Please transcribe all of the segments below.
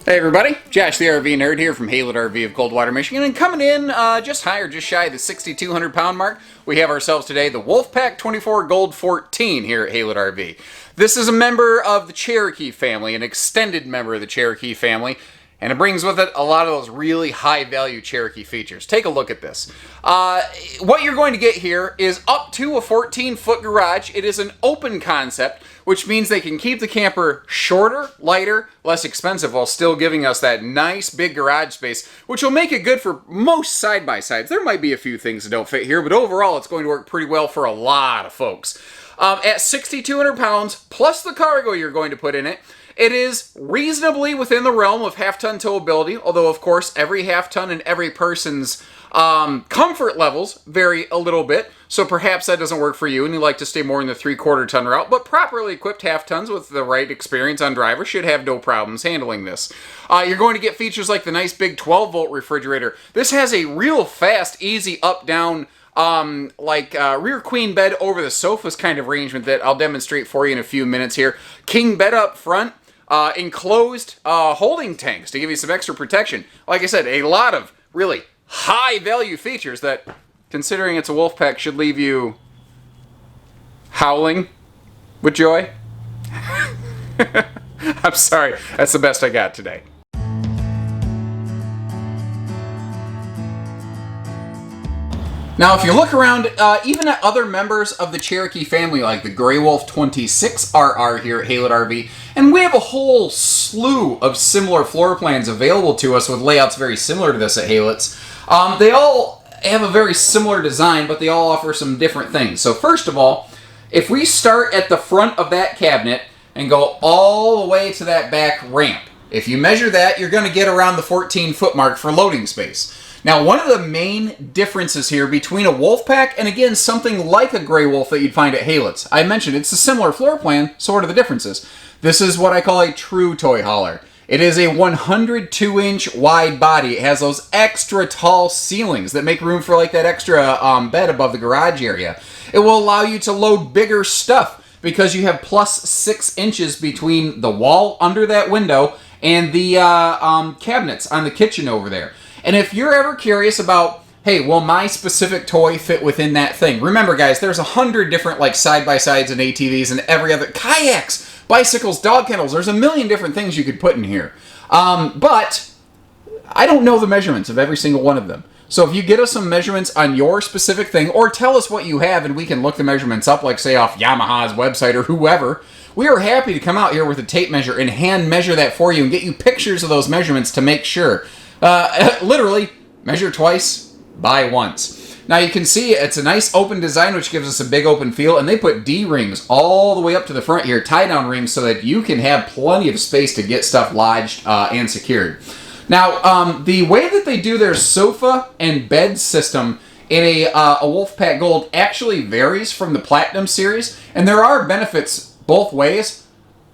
Hey everybody, Josh the RV Nerd here from Haylett RV of Coldwater, Michigan, and coming in just higher, just shy of the 6,200 pound mark, we have ourselves today the Wolfpack 24Gold14 here at Haylett RV. This is a member of the Cherokee family, an extended member of the Cherokee family, and it brings with it a lot of those really high value Cherokee features. Take a look at this. What you're going to get here is up to a 14-foot garage. It is an open concept, which means they can keep the camper shorter, lighter, less expensive, while still giving us that nice big garage space, which will make it good for most side-by-sides. There might be a few things that don't fit here, but overall it's going to work pretty well for a lot of folks. At 6,200 pounds, plus the cargo you're going to put in it, it is reasonably within the realm of half-ton towability, although of course every half-ton and every person's comfort levels vary a little bit, so perhaps that doesn't work for you and you like to stay more in the 3/4 ton route, but properly equipped half-tons with the right experience on drivers should have no problems handling this. You're going to get features like the nice big 12-volt refrigerator. This has a real fast, easy up-down rear queen bed over the sofas kind of arrangement that I'll demonstrate for you in a few minutes here. King bed up front, enclosed holding tanks to give you some extra protection. Like I said, a lot of really high value features that, considering it's a Wolfpack, should leave you howling with joy. I'm sorry, that's the best I got today. Now, if you look around, even at other members of the Cherokee family, like the Grey Wolf 26RR here at Haylett RV, and we have a whole slew of similar floor plans available to us with layouts very similar to this at Haylett's. They all have a very similar design, but they all offer some different things. So first of all, if we start at the front of that cabinet and go all the way to that back ramp, if you measure that, you're going to get around the 14-foot mark for loading space. Now, one of the main differences here between a Wolfpack and, again, something like a Grey Wolf that you'd find at Haylett's, I mentioned it's a similar floor plan, so what are the differences? This is what I call a true toy hauler. It is a 102-inch wide body. It has those extra tall ceilings that make room for like that extra bed above the garage area. It will allow you to load bigger stuff because you have plus 6 inches between the wall under that window and the cabinets on the kitchen over there. And if you're ever curious about, hey, will my specific toy fit within that thing? Remember, guys, there's 100 different like side-by-sides and ATVs and every other, kayaks, bicycles, dog kennels. There's a million different things you could put in here. But I don't know the measurements of every single one of them. So if you get us some measurements on your specific thing, or tell us what you have and we can look the measurements up, like say off Yamaha's website or whoever, we are happy to come out here with a tape measure and hand measure that for you and get you pictures of those measurements to make sure. Literally, measure twice, buy once. Now you can see it's a nice open design which gives us a big open feel, and they put D-rings all the way up to the front here, tie-down rings, so that you can have plenty of space to get stuff lodged and secured. Now, the way that they do their sofa and bed system in a Wolfpack Gold actually varies from the Platinum series, and there are benefits both ways.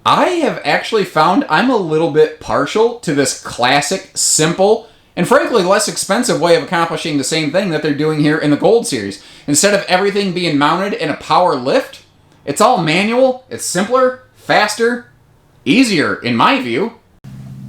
I have actually found I'm a little bit partial to this classic, simple, and frankly less expensive way of accomplishing the same thing that they're doing here in the Gold series. Instead of everything being mounted in a power lift, it's all manual, it's simpler, faster, easier in my view.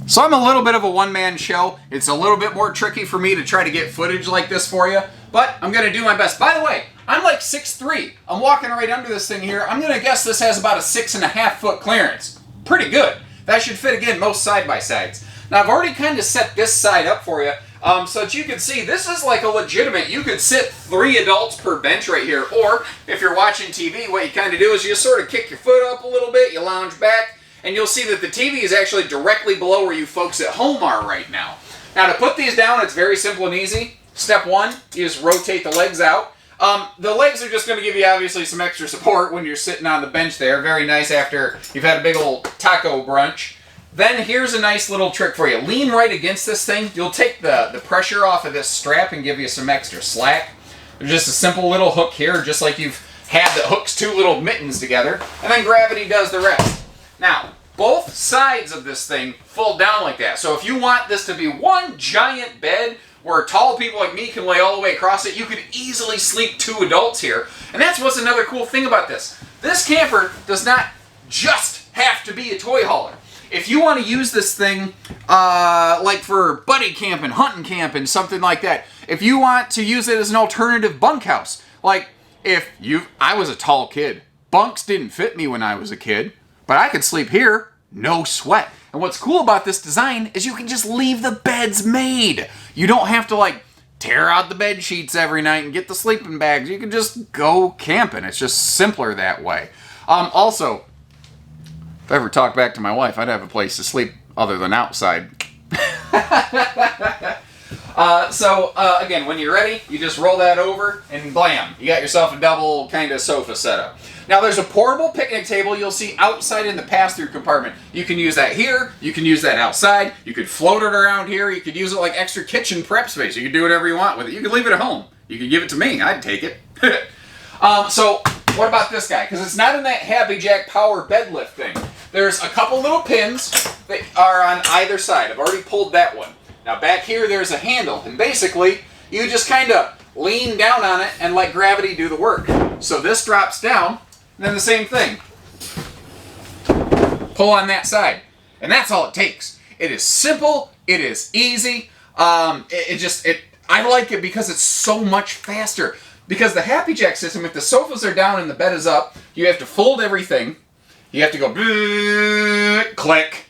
So I'm a little bit of a one-man show. It's a little bit more tricky for me to try to get footage like this for you, but I'm going to do my best. By the way, I'm like 6'3". I'm walking right under this thing here. I'm going to guess this has about a 6.5-foot clearance. Pretty good. That should fit, again, most side-by-sides. Now, I've already kind of set this side up for you, so that you can see this is like a legitimate, you could sit 3 adults per bench right here, or if you're watching TV, what you kind of do is you just sort of kick your foot up a little bit, you lounge back, and you'll see that the TV is actually directly below where you folks at home are right now. Now, to put these down, it's very simple and easy. Step 1, you just rotate the legs out. The legs are just going to give you, obviously, some extra support when you're sitting on the bench there. Very nice after you've had a big old taco brunch. Then here's a nice little trick for you. Lean right against this thing. You'll take the pressure off of this strap and give you some extra slack. There's just a simple little hook here, just like you've had that hooks 2 little mittens together. And then gravity does the rest. Now, both sides of this thing fold down like that. So if you want this to be one giant bed where tall people like me can lay all the way across it, you could easily sleep 2 adults here. And that's what's another cool thing about this. This camper does not just have to be a toy hauler. if you want to use this thing like for buddy camping, hunting camping, something like that, if you want to use it as an alternative bunkhouse, like I was a tall kid. Bunks didn't fit me when I was a kid, but I could sleep here, no sweat. And what's cool about this design is you can just leave the beds made. You don't have to like tear out the bed sheets every night and get the sleeping bags. You can just go camping. It's just simpler that way. Also, if I ever talk back to my wife, I'd have a place to sleep other than outside. Again, when you're ready, you just roll that over and blam, you got yourself a double kind of sofa setup. Now there's a portable picnic table you'll see outside in the pass-through compartment. You can use that here, you can use that outside, you could float it around here, you could use it like extra kitchen prep space. You can do whatever you want with it. You can leave it at home. You can give it to me, I'd take it. So what about this guy? Because it's not in that Happy Jack power bed lift thing. There's a couple little pins that are on either side. I've already pulled that one. Now back here there's a handle, and basically you just kind of lean down on it and let gravity do the work. So this drops down, and then the same thing. Pull on that side. And that's all it takes. It is simple, it is easy. I like it because it's so much faster. Because the Happy Jack system, if the sofas are down and the bed is up, you have to fold everything. You have to go click.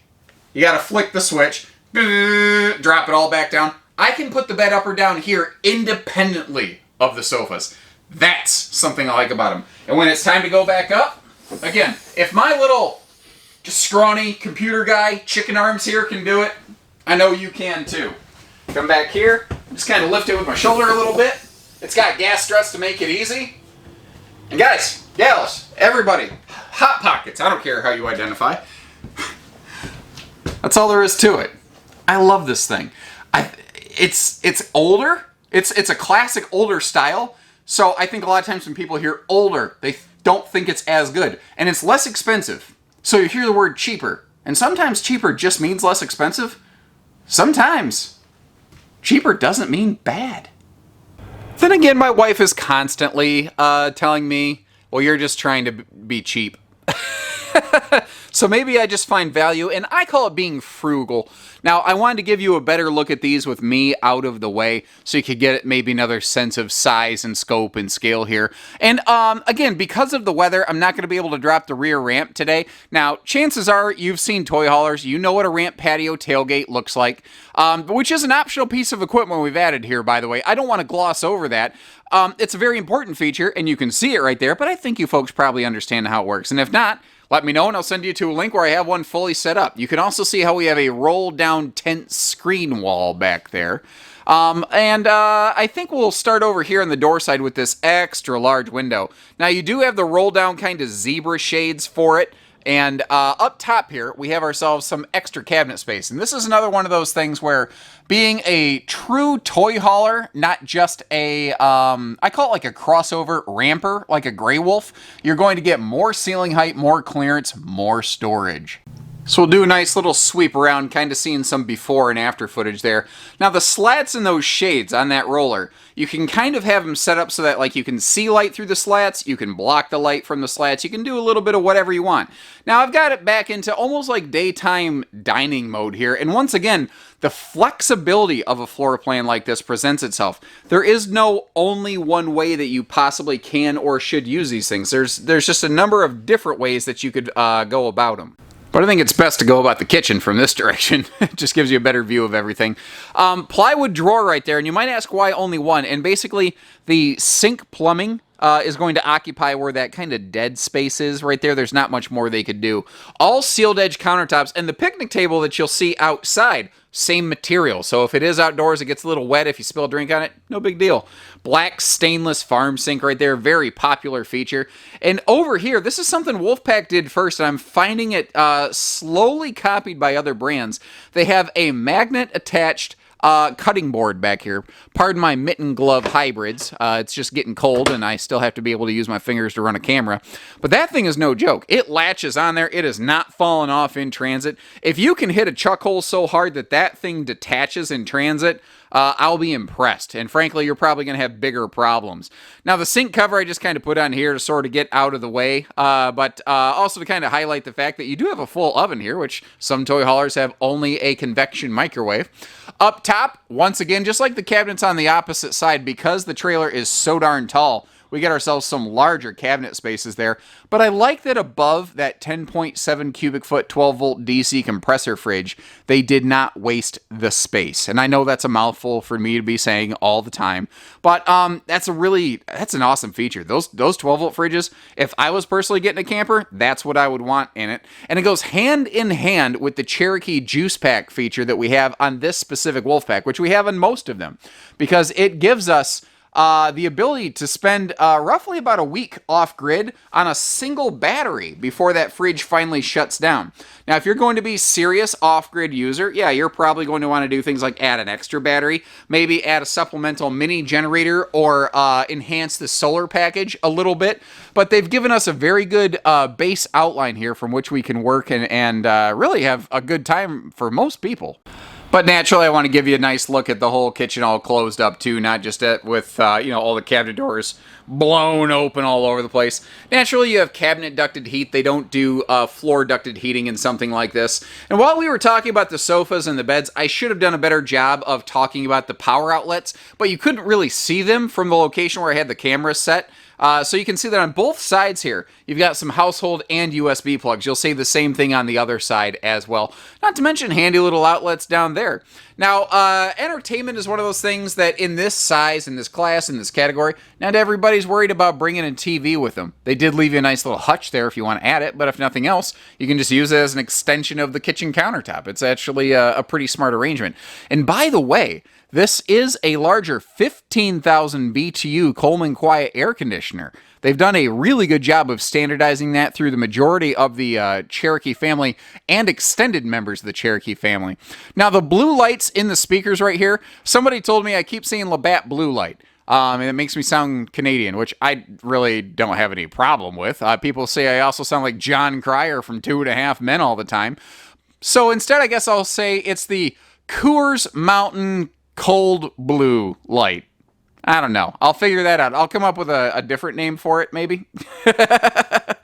You got to flick the switch. Drop it all back down. I can put the bed up or down here independently of the sofas. That's something I like about them. And when it's time to go back up, again, if my little scrawny computer guy, chicken arms here can do it, I know you can too. Come back here, just kind of lift it with my shoulder a little bit. It's got gas struts to make it easy. And guys, gals, everybody, Hot Pockets, I don't care how you identify. That's all there is to it. I love this thing. It's older. It's a classic older style. So I think a lot of times when people hear older, they don't think it's as good. And it's less expensive. So you hear the word cheaper. And sometimes cheaper just means less expensive. Sometimes cheaper doesn't mean bad. Then again, my wife is constantly telling me, well, you're just trying to be cheap. So maybe I just find value, and I call it being frugal. Now, I wanted to give you a better look at these with me out of the way, so you could get maybe another sense of size and scope and scale here. And again, because of the weather, I'm not going to be able to drop the rear ramp today. Now, chances are you've seen toy haulers. You know what a ramp patio tailgate looks like, which is an optional piece of equipment we've added here, by the way. I don't want to gloss over that. It's a very important feature, and you can see it right there, but I think you folks probably understand how it works. And if not, let me know, and I'll send you to a link where I have one fully set up. You can also see how we have a roll-down tent screen wall back there. I think we'll start over here on the door side with this extra large window. Now, you do have the roll-down kind of zebra shades for it. And up top here, we have ourselves some extra cabinet space. And this is another one of those things where being a true toy hauler, not just a, I call it like a crossover ramper, like a Grey Wolf, you're going to get more ceiling height, more clearance, more storage. So we'll do a nice little sweep around, kind of seeing some before and after footage there. Now the slats in those shades on that roller, you can kind of have them set up so that like you can see light through the slats, you can block the light from the slats, you can do a little bit of whatever you want. Now I've got it back into almost like daytime dining mode here, and once again, the flexibility of a floor plan like this presents itself. There is no only one way that you possibly can or should use these things. There's just a number of different ways that you could go about them. But I think it's best to go about the kitchen from this direction. It just gives you a better view of everything. Plywood drawer right there, and you might ask why only one. And basically, the sink plumbing is going to occupy where that kind of dead space is right there. There's not much more they could do. All sealed edge countertops, and the picnic table that you'll see outside, same material. So if it is outdoors, it gets a little wet. If you spill a drink on it, no big deal. Black stainless farm sink right there, very popular feature. And over here, this is something Wolfpack did first, and I'm finding it slowly copied by other brands. They have a magnet attached cutting board back here. Pardon my mitten glove hybrids. It's just getting cold and I still have to be able to use my fingers to run a camera. But that thing is no joke. It latches on there. It is not falling off in transit. If you can hit a chuck hole so hard that that thing detaches in transit, I'll be impressed. And frankly, you're probably going to have bigger problems. Now, the sink cover I just kind of put on here to sort of get out of the way, but also to kind of highlight the fact that you do have a full oven here, which some toy haulers have only a convection microwave. Up top, once again, just like the cabinets on the opposite side, because the trailer is so darn tall, we get ourselves some larger cabinet spaces there. But I like that above that 10.7 cubic foot 12 volt DC compressor fridge, they did not waste the space. And I know that's a mouthful for me to be saying all the time, but that's an awesome feature. Those 12 volt fridges, if I was personally getting a camper, that's what I would want in it. And it goes hand in hand with the Cherokee juice pack feature that we have on this specific wolf pack, which we have on most of them, because it gives us the ability to spend roughly about a week off-grid on a single battery before that fridge finally shuts down. Now, if you're going to be serious off-grid user, yeah, you're probably going to want to do things like add an extra battery, maybe add a supplemental mini generator, or enhance the solar package a little bit. But they've given us a very good base outline here from which we can work and really have a good time for most people. But naturally, I want to give you a nice look at the whole kitchen all closed up too, not just with all the cabinet doors blown open all over the place. Naturally, you have cabinet ducted heat. They don't do floor ducted heating in something like this. And while we were talking about the sofas and the beds, I should have done a better job of talking about the power outlets, but you couldn't really see them from the location where I had the camera set. So you can see that on both sides here, you've got some household and USB plugs. You'll see the same thing on the other side as well. Not to mention handy little outlets down there. Now, entertainment is one of those things that in this size, in this class, in this category, not everybody's worried about bringing a TV with them. They did leave you a nice little hutch there if you want to add it, but if nothing else, you can just use it as an extension of the kitchen countertop. It's actually a pretty smart arrangement. And by the way, this is a larger 15,000 BTU Coleman Quiet air conditioner. They've done a really good job of standardizing that through the majority of the Cherokee family and extended members of the Cherokee family. Now, the blue lights in the speakers right here, somebody told me I keep saying Labatt blue light. And it makes me sound Canadian, which I really don't have any problem with. People say I also sound like John Cryer from 2.5 Men all the time. So instead, I guess I'll say it's the Coors Mountain Cold Blue Light. I don't know. I'll figure that out. I'll come up with a different name for it, maybe. But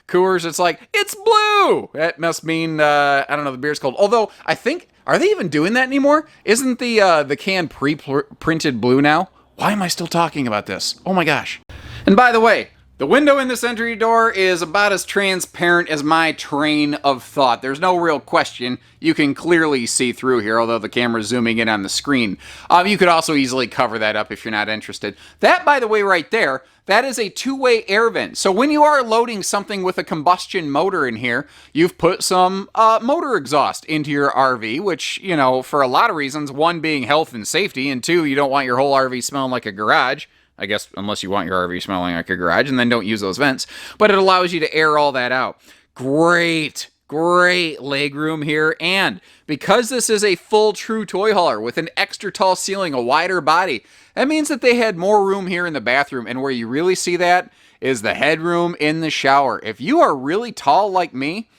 Coors, it's like, it's blue! That must mean, I don't know, the beer's cold. Although, I think, are they even doing that anymore? Isn't the can pre-printed blue now? Why am I still talking about this? Oh my gosh. And by the way, the window in this entry door is about as transparent as my train of thought. There's no real question. You can clearly see through here, although the camera's zooming in on the screen. You could also easily cover that up if you're not interested. That, by the way, right there, that is a two-way air vent. So when you are loading something with a combustion motor in here, you've put some motor exhaust into your RV, which, for a lot of reasons, one being health and safety, and two, you don't want your whole RV smelling like a garage. I guess, unless you want your RV smelling like a garage, and then don't use those vents. But it allows you to air all that out. Great legroom here. And because this is a full true toy hauler with an extra tall ceiling, a wider body, that means that they had more room here in the bathroom. And where you really see that is the headroom in the shower. If you are really tall like me,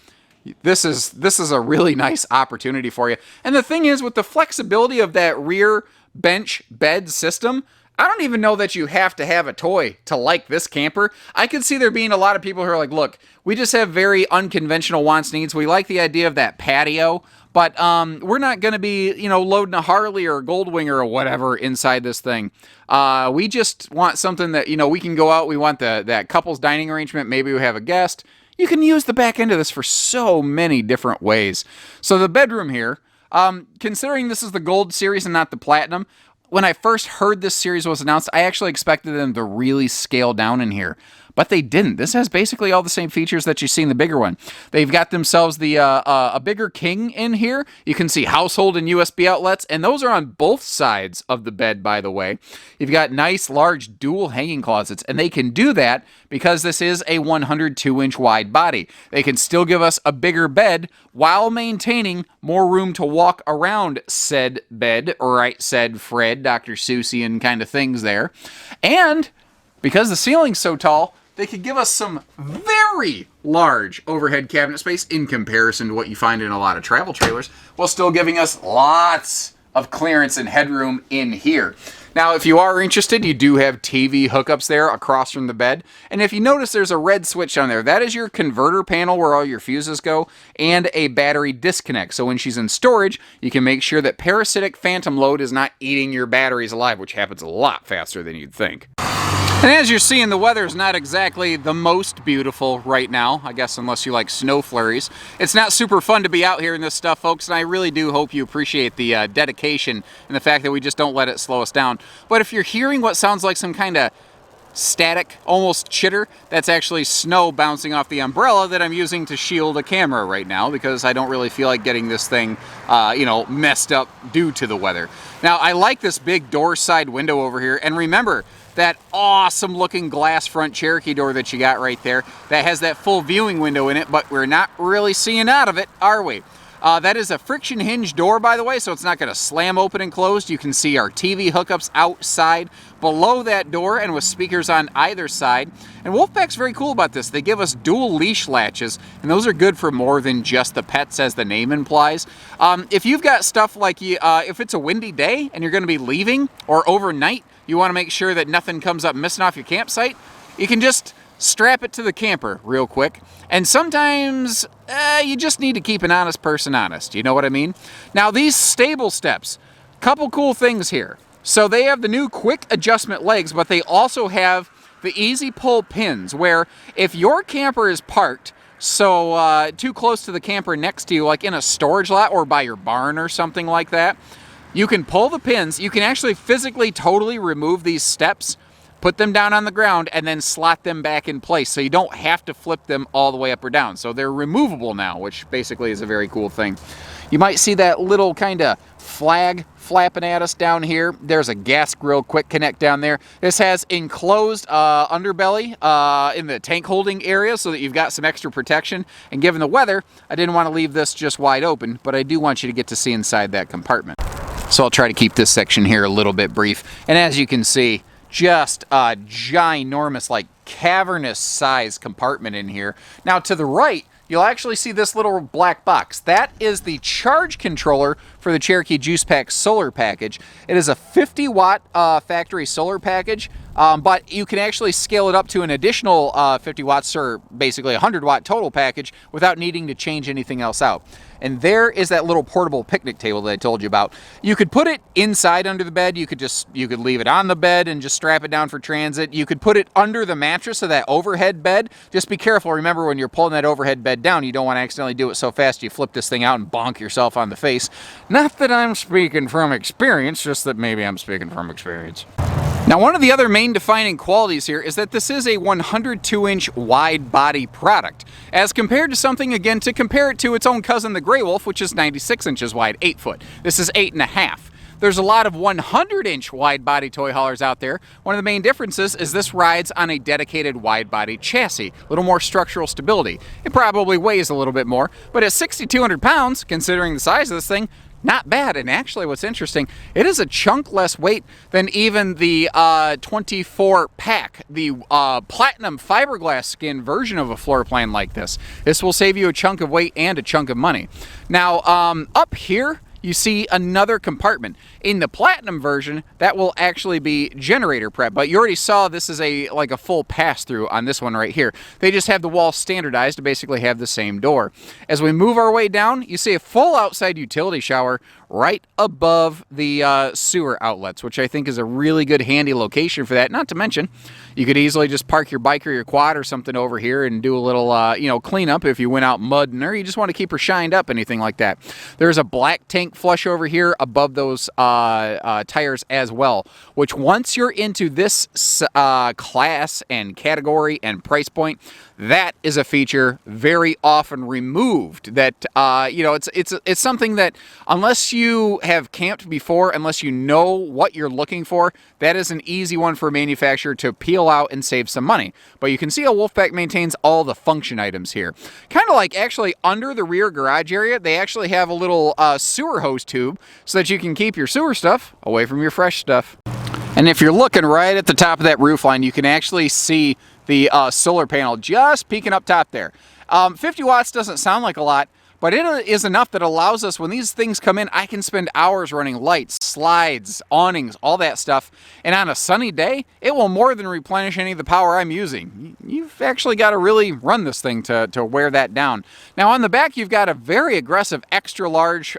this is a really nice opportunity for you. And the thing is, with the flexibility of that rear bench bed system, I don't even know that you have to have a toy to like this camper. I could see there being a lot of people who are like, look, we just have very unconventional wants, needs. We like the idea of that patio, but we're not going to be, loading a Harley or a Goldwing or whatever inside this thing. We just want something that, we can go out. We want that couple's dining arrangement. Maybe we have a guest. You can use the back end of this for so many different ways. So the bedroom here, considering this is the Gold series and not the Platinum, when I first heard this series was announced, I actually expected them to really scale down in here. But they didn't. This has basically all the same features that you see in the bigger one. They've got themselves a bigger king in here. You can see household and USB outlets, and those are on both sides of the bed, by the way. You've got nice, large, dual hanging closets, and they can do that because this is a 102-inch wide body. They can still give us a bigger bed while maintaining more room to walk around said bed, said Fred, Dr. Seussian kind of things there. And because the ceiling's so tall, they could give us some very large overhead cabinet space in comparison to what you find in a lot of travel trailers, while still giving us lots of clearance and headroom in here. Now, if you are interested, you do have TV hookups there across from the bed. And if you notice, there's a red switch on there. That is your converter panel where all your fuses go, and a battery disconnect. So when she's in storage, you can make sure that parasitic phantom load is not eating your batteries alive, which happens a lot faster than you'd think. And as you're seeing, the weather's not exactly the most beautiful right now, I guess, unless you like snow flurries. It's not super fun to be out here in this stuff, folks, and I really do hope you appreciate the dedication and the fact that we just don't let it slow us down. But if you're hearing what sounds like some kind of static, almost chitter, that's actually snow bouncing off the umbrella that I'm using to shield a camera right now, because I don't really feel like getting this thing, you know, messed up due to the weather. Now, I like this big door side window over here, and remember, that awesome looking glass front Cherokee door that you got right there, that has that full viewing window in it, but we're not really seeing out of it, are we? That is a friction hinge door, by the way, so it's not going to slam open and closed. You can see our TV hookups outside below that door and with speakers on either side. And Wolfpack's very cool about this. They give us dual leash latches, and those are good for more than just the pets, as the name implies. If you've got stuff like, if it's a windy day and you're going to be leaving, or overnight, you want to make sure that nothing comes up missing off your campsite, you can just strap it to the camper real quick. And sometimes you just need to keep an honest person honest. You know what I mean? Now, these stable steps, couple cool things here. So they have the new quick adjustment legs, but they also have the easy pull pins, where if your camper is parked so too close to the camper next to you, like in a storage lot or by your barn or something like that, you can pull the pins. You can actually physically totally remove these steps, put them down on the ground, and then slot them back in place, so you don't have to flip them all the way up or down. So they're removable now, which basically is a very cool thing. You might see that little kind of flag flapping at us down here. There's a gas grill quick connect down there. This has enclosed underbelly in the tank holding area, so that you've got some extra protection. And given the weather, I didn't want to leave this just wide open, but I do want you to get to see inside that compartment. So I'll try to keep this section here a little bit brief. And as you can see, just a ginormous, like cavernous size compartment in here. Now to the right, you'll actually see this little black box. That is the charge controller for the Cherokee Juice Pack solar package. It is a 50 watt factory solar package, but you can actually scale it up to an additional 50 watts, or basically 100 watt total package, without needing to change anything else out. And there is that little portable picnic table that I told you about. You could put it inside under the bed. You could leave it on the bed and just strap it down for transit. You could put it under the mattress of that overhead bed. Just be careful. Remember, when you're pulling that overhead bed down, you don't want to accidentally do it so fast you flip this thing out and bonk yourself on the face. Not that I'm speaking from experience, just that maybe I'm speaking from experience. Now, one of the other main defining qualities here is that this is a 102-inch wide body product, as compared to something, again, to compare it to its own cousin, the Gray Wolf, which is 96 inches wide, 8 foot. This is 8.5. There's a lot of 100-inch wide body toy haulers out there. One of the main differences is this rides on a dedicated wide body chassis, a little more structural stability. It probably weighs a little bit more, but at 6,200 pounds, considering the size of this thing, not bad. And actually, what's interesting, it is a chunk less weight than even the 24 pack, the platinum fiberglass skin version of a floor plan like this. This will save you a chunk of weight and a chunk of money. Now, up here, you see another compartment. In the platinum version, that will actually be generator prep, but you already saw this is like a full pass-through on this one right here. They just have the walls standardized to basically have the same door. As we move our way down, you see a full outside utility shower right above the sewer outlets, which I think is a really good handy location for that. Not to mention, you could easily just park your bike or your quad or something over here and do a little cleanup if you went out mudding, or you just want to keep her shined up, anything like that. There's a black tank flush over here above those tires as well, which once you're into this class and category and price point, that is a feature very often removed. That it's something that, unless you have camped before, unless you know what you're looking for, that is an easy one for a manufacturer to peel out and save some money. But you can see how Wolfpack maintains all the function items here. Kind of like actually under the rear garage area, they actually have a little sewer hose tube so that you can keep your sewer stuff away from your fresh stuff. And if you're looking right at the top of that roof line, you can actually see the solar panel just peeking up top there. 50 watts doesn't sound like a lot, but it is enough that allows us, when these things come in, I can spend hours running lights, slides, awnings, all that stuff. And on a sunny day, it will more than replenish any of the power I'm using. You've actually got to really run this thing to wear that down. Now on the back, you've got a very aggressive extra large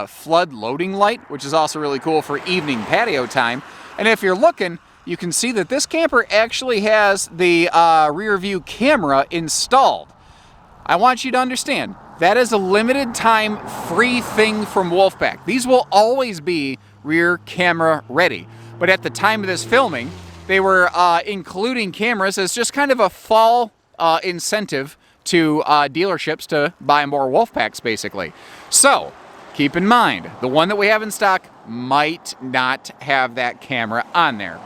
flood loading light, which is also really cool for evening patio time. And if you're looking, you can see that this camper actually has the rear view camera installed. I want you to understand, that is a limited time free thing from Wolfpack. These will always be rear camera ready. But at the time of this filming, they were including cameras as just kind of a fall incentive to dealerships to buy more Wolfpacks, basically. So, keep in mind, the one that we have in stock might not have that camera on there.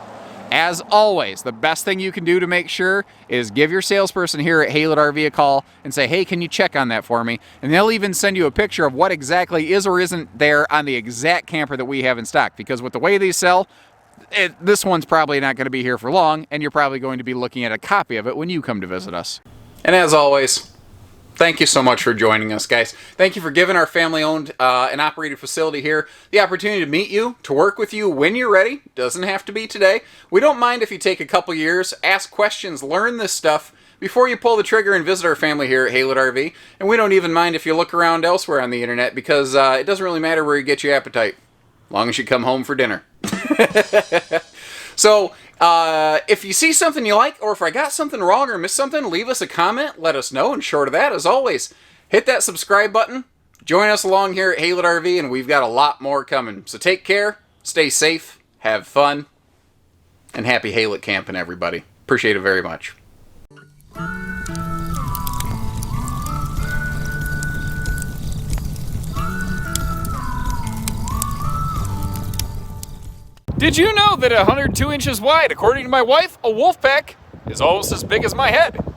As always, the best thing you can do to make sure is give your salesperson here at Haylett RV a call and say, hey, can you check on that for me? And they'll even send you a picture of what exactly is or isn't there on the exact camper that we have in stock. Because with the way these sell, this one's probably not going to be here for long, and you're probably going to be looking at a copy of it when you come to visit us. And as always, thank you so much for joining us, guys. Thank you for giving our family-owned and operated facility here the opportunity to meet you, to work with you when you're ready. Doesn't have to be today. We don't mind if you take a couple years, ask questions, learn this stuff before you pull the trigger and visit our family here at Haylett RV. And we don't even mind if you look around elsewhere on the internet, because it doesn't really matter where you get your appetite, as long as you come home for dinner. So, if you see something you like, or if I got something wrong or missed something, leave us a comment, let us know, and short of that, as always, hit that subscribe button, join us along here at Haylett RV, and we've got a lot more coming. So take care, stay safe, have fun, and happy Haylett camping, everybody. Appreciate it very much. Did you know that 102 inches wide, according to my wife, a Wolfpack is almost as big as my head?